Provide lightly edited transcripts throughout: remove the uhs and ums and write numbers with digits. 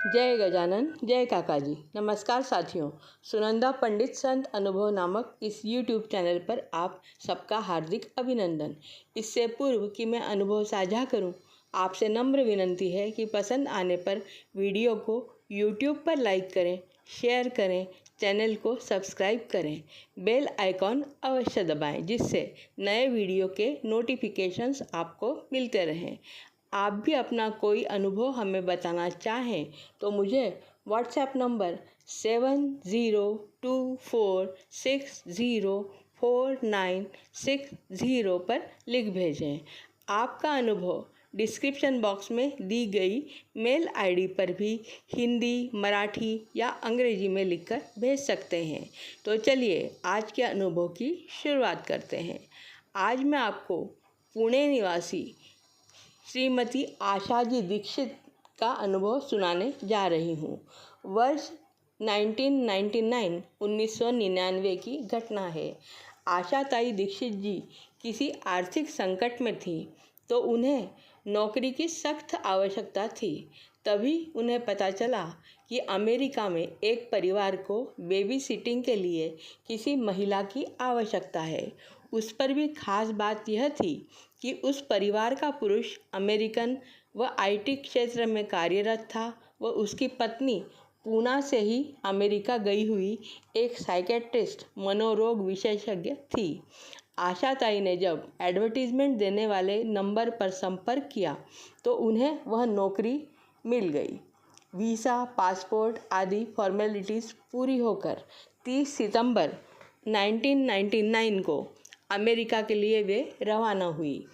जय गजानन, जय काका जी। नमस्कार साथियों, सुनंदा पंडित संत अनुभव नामक इस YouTube चैनल पर आप सबका हार्दिक अभिनंदन। इससे पूर्व कि मैं अनुभव साझा करूं, आपसे नम्र विनंती है कि पसंद आने पर वीडियो को YouTube पर लाइक करें, शेयर करें, चैनल को सब्सक्राइब करें, बेल आइकॉन अवश्य दबाएं जिससे नए वीडियो के नोटिफिकेशंस आपको मिलते रहें। आप भी अपना कोई अनुभव हमें बताना चाहें तो मुझे व्हाट्सएप नंबर 7024604960 पर लिख भेजें। आपका अनुभव डिस्क्रिप्शन बॉक्स में दी गई मेल आईडी पर भी हिंदी, मराठी या अंग्रेजी में लिखकर भेज सकते हैं। तो चलिए आज के अनुभव की शुरुआत करते हैं। आज मैं आपको पुणे निवासी श्रीमती आशाजी दीक्षित का अनुभव सुनाने जा रही हूँ। वर्ष 1999 की घटना है। आशाताई दीक्षित जी किसी आर्थिक संकट में थी तो उन्हें नौकरी की सख्त आवश्यकता थी। तभी उन्हें पता चला कि अमेरिका में एक परिवार को बेबी सिटिंग के लिए किसी महिला की आवश्यकता है। उस पर भी खास बात यह थी कि उस परिवार का पुरुष अमेरिकन व आईटी क्षेत्र में कार्यरत था व उसकी पत्नी पूना से ही अमेरिका गई हुई एक साइकेट्रिस्ट मनोरोग विशेषज्ञ थी। आशाताई ने जब एडवर्टीजमेंट देने वाले नंबर पर संपर्क किया तो उन्हें वह नौकरी मिल गई। वीज़ा, पासपोर्ट आदि फॉर्मेलिटीज़ पूरी होकर 30 सितंबर 1999 को अमेरिका के लिए वे रवाना हुई।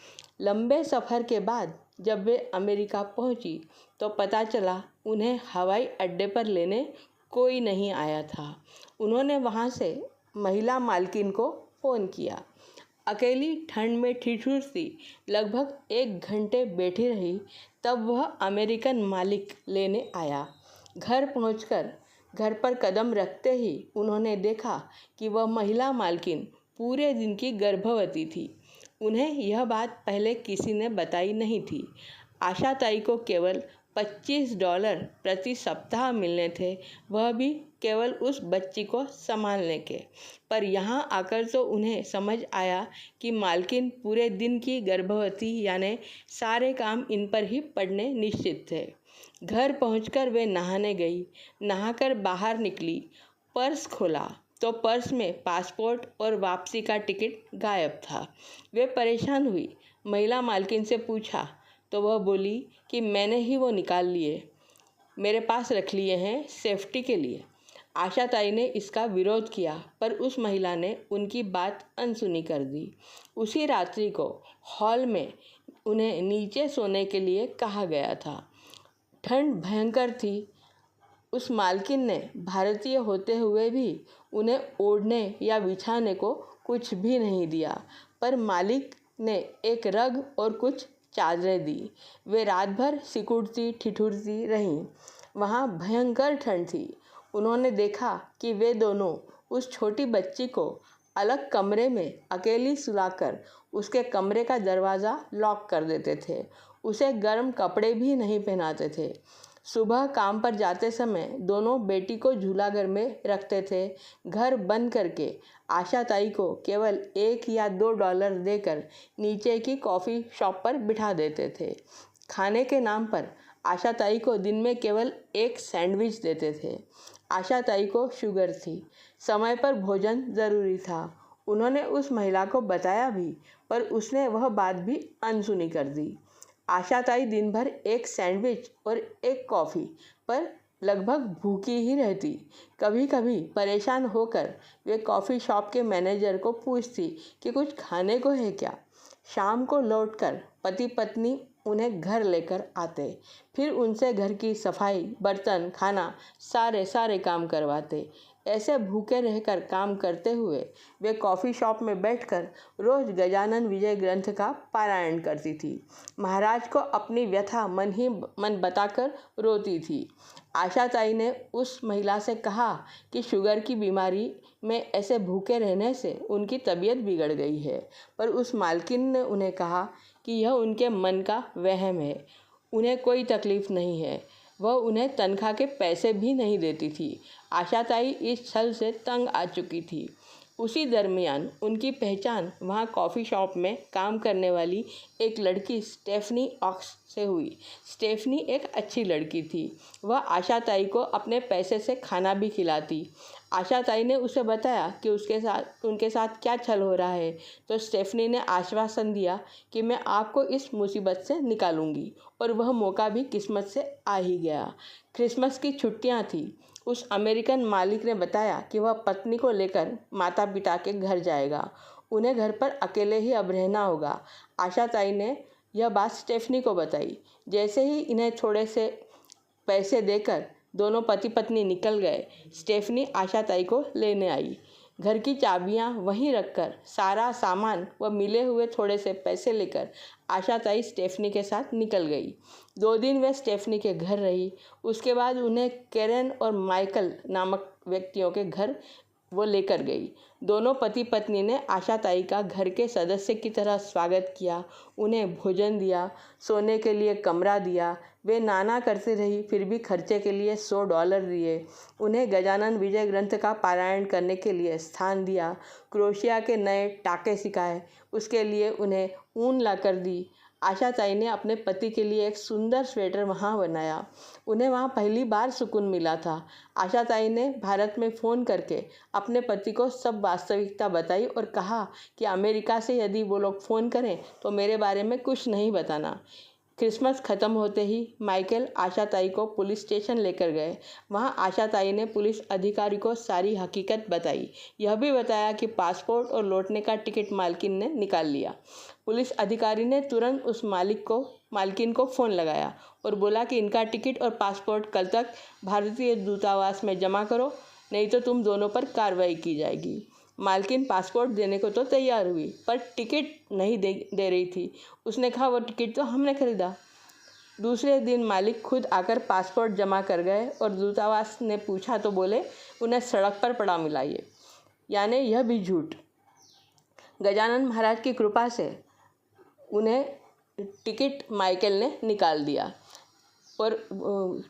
लंबे सफ़र के बाद जब वे अमेरिका पहुंची तो पता चला उन्हें हवाई अड्डे पर लेने कोई नहीं आया था। उन्होंने वहां से महिला मालकिन को फ़ोन किया। अकेली ठंड में ठिठुरती लगभग 1 घंटे बैठी रही, तब वह अमेरिकन मालिक लेने आया। घर पहुंचकर घर पर कदम रखते ही उन्होंने देखा कि वह महिला मालकिन पूरे दिन की गर्भवती थी। उन्हें यह बात पहले किसी ने बताई नहीं थी। आशाताई को केवल $25 प्रति सप्ताह मिलने थे, वह भी केवल उस बच्ची को संभालने के। पर यहाँ आकर तो उन्हें समझ आया कि मालकिन पूरे दिन की गर्भवती, यानी सारे काम इन पर ही पड़ने निश्चित थे। घर पहुंचकर वे नहाने गई। नहाकर बाहर निकली, पर्स खोला तो पर्स में पासपोर्ट और वापसी का टिकट गायब था। वे परेशान हुई। महिला मालकिन से पूछा तो वह बोली कि मैंने ही वो निकाल लिए, मेरे पास रख लिए हैं सेफ्टी के लिए। आशाताई ने इसका विरोध किया पर उस महिला ने उनकी बात अनसुनी कर दी। उसी रात्रि को हॉल में उन्हें नीचे सोने के लिए कहा गया था। ठंड भयंकर थी। उस मालकिन ने भारतीय होते हुए भी उन्हें ओढ़ने या बिछाने को कुछ भी नहीं दिया, पर मालिक ने एक रग और कुछ चादरें दी। वे रात भर सिकुड़ती ठिठुरती रहीं। वहाँ भयंकर ठंड थी। उन्होंने देखा कि वे दोनों उस छोटी बच्ची को अलग कमरे में अकेली सुलाकर उसके कमरे का दरवाज़ा लॉक कर देते थे। उसे गर्म कपड़े भी नहीं पहनाते थे। सुबह काम पर जाते समय दोनों बेटी को झूलाघर में रखते थे। घर बंद करके आशाताई को केवल $1 या $2 देकर नीचे की कॉफ़ी शॉप पर बिठा देते थे। खाने के नाम पर आशाताई को दिन में केवल एक सैंडविच देते थे। आशाताई को शुगर थी। समय पर भोजन ज़रूरी था। उन्होंने उस महिला को बताया भी, पर उसने वह बात भी अनसुनी कर दी। आशाताई दिन भर एक सैंडविच और एक कॉफ़ी पर लगभग भूखी ही रहती। कभी कभी परेशान होकर वे कॉफ़ी शॉप के मैनेजर को पूछती कि कुछ खाने को है क्या। शाम को लौटकर पति पत्नी उन्हें घर लेकर आते, फिर उनसे घर की सफाई, बर्तन, खाना सारे काम करवाते। ऐसे भूखे रहकर काम करते हुए वे कॉफ़ी शॉप में बैठकर रोज़ गजानन विजय ग्रंथ का पारायण करती थी। महाराज को अपनी व्यथा मन ही मन बताकर रोती थी। आशाताई ने उस महिला से कहा कि शुगर की बीमारी में ऐसे भूखे रहने से उनकी तबीयत बिगड़ गई है, पर उस मालकिन ने उन्हें कहा कि यह उनके मन का वहम है, उन्हें कोई तकलीफ़ नहीं है। वह उन्हें तनख्वाह के पैसे भी नहीं देती थी। आशाताई इस छल से तंग आ चुकी थी। उसी दरमियान उनकी पहचान वहाँ कॉफ़ी शॉप में काम करने वाली एक लड़की स्टेफनी ऑक्स से हुई। स्टेफनी एक अच्छी लड़की थी। वह आशाताई को अपने पैसे से खाना भी खिलाती। आशाताई ने उसे बताया कि उनके साथ क्या छल हो रहा है, तो स्टेफनी ने आश्वासन दिया कि मैं आपको इस मुसीबत से निकालूंगी, और वह मौका भी किस्मत से आ ही गया। क्रिसमस की छुट्टियां थीं। उस अमेरिकन मालिक ने बताया कि वह पत्नी को लेकर माता पिता के घर जाएगा। उन्हें घर पर अकेले ही अब रहना होगा। आशाताई ने यह बात स्टेफनी को बताई। जैसे ही इन्हें थोड़े से पैसे देकर दोनों पति पत्नी निकल गए, स्टेफनी आशाताई को लेने आई। घर की चाबियां वहीं रखकर सारा सामान व मिले हुए थोड़े से पैसे लेकर आशाताई स्टेफनी के साथ निकल गई। 2 दिन वे स्टेफनी के घर रही। उसके बाद उन्हें कैरेन और माइकल नामक व्यक्तियों के घर वो लेकर गई। दोनों पति पत्नी ने आशाताई का घर के सदस्य की तरह स्वागत किया, उन्हें भोजन दिया, सोने के लिए कमरा दिया। वे नाना करती रही, फिर भी खर्चे के लिए $100 दिए। उन्हें गजानन विजय ग्रंथ का पारायण करने के लिए स्थान दिया। क्रोशिया के नए टाके सिखाए, उसके लिए उन्हें ऊन लाकर दी। आशाताई ने अपने पति के लिए एक सुंदर स्वेटर वहाँ बनाया। उन्हें वहाँ पहली बार सुकून मिला था। आशाताई ने भारत में फ़ोन करके अपने पति को सब वास्तविकता बताई और कहा कि अमेरिका से यदि वो लोग फ़ोन करें तो मेरे बारे में कुछ नहीं बताना। क्रिसमस ख़त्म होते ही माइकल आशाताई को पुलिस स्टेशन लेकर गए। वहाँ आशाताई ने पुलिस अधिकारी को सारी हकीकत बताई। यह भी बताया कि पासपोर्ट और लौटने का टिकट मालकिन ने निकाल लिया। पुलिस अधिकारी ने तुरंत उस मालकिन को फ़ोन लगाया और बोला कि इनका टिकट और पासपोर्ट कल तक भारतीय दूतावास में जमा करो, नहीं तो तुम दोनों पर कार्रवाई की जाएगी। मालकिन पासपोर्ट देने को तो तैयार हुई, पर टिकट नहीं दे रही थी। उसने कहा, वो टिकट तो हमने खरीदा। दूसरे दिन मालिक खुद आकर पासपोर्ट जमा कर गए और दूतावास ने पूछा तो बोले उन्हें सड़क पर पड़ा मिला। यानी यह भी झूठ। गजानन महाराज की कृपा से उन्हें टिकट माइकल ने निकाल दिया और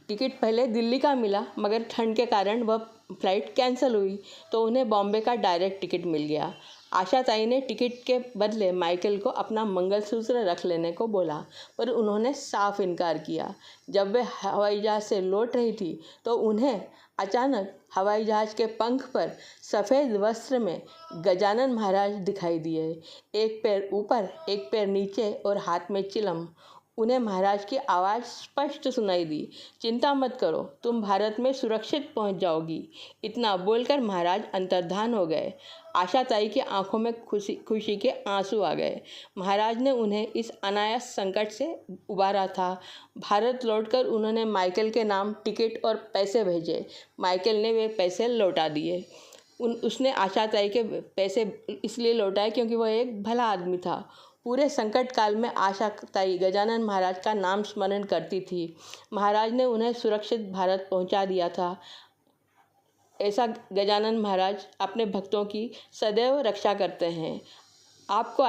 टिकट पहले दिल्ली का मिला, मगर ठंड के कारण वह फ्लाइट कैंसिल हुई, तो उन्हें बॉम्बे का डायरेक्ट टिकट मिल गया। आशाताई ने टिकट के बदले माइकल को अपना मंगलसूत्र रख लेने को बोला, पर उन्होंने साफ इनकार किया। जब वे हवाई जहाज़ से लौट रही थी तो उन्हें अचानक हवाई जहाज़ के पंख पर सफ़ेद वस्त्र में गजानन महाराज दिखाई दिए। एक पैर ऊपर, एक पैर नीचे और हाथ में चिलम। उन्हें महाराज की आवाज़ स्पष्ट सुनाई दी, चिंता मत करो, तुम भारत में सुरक्षित पहुंच जाओगी। इतना बोलकर महाराज अंतर्धान हो गए। आशाताई की आंखों में खुशी के आंसू आ गए। महाराज ने उन्हें इस अनायास संकट से उबारा था। भारत लौटकर उन्होंने माइकल के नाम टिकट और पैसे भेजे। माइकल ने वे पैसे लौटा दिए। उसने आशाताई के पैसे इसलिए लौटाए क्योंकि वह एक भला आदमी था। पूरे संकट काल में आशाताई गजानन महाराज का नाम स्मरण करती थी। महाराज ने उन्हें सुरक्षित भारत पहुंचा दिया था। ऐसा गजानन महाराज अपने भक्तों की सदैव रक्षा करते हैं। आपको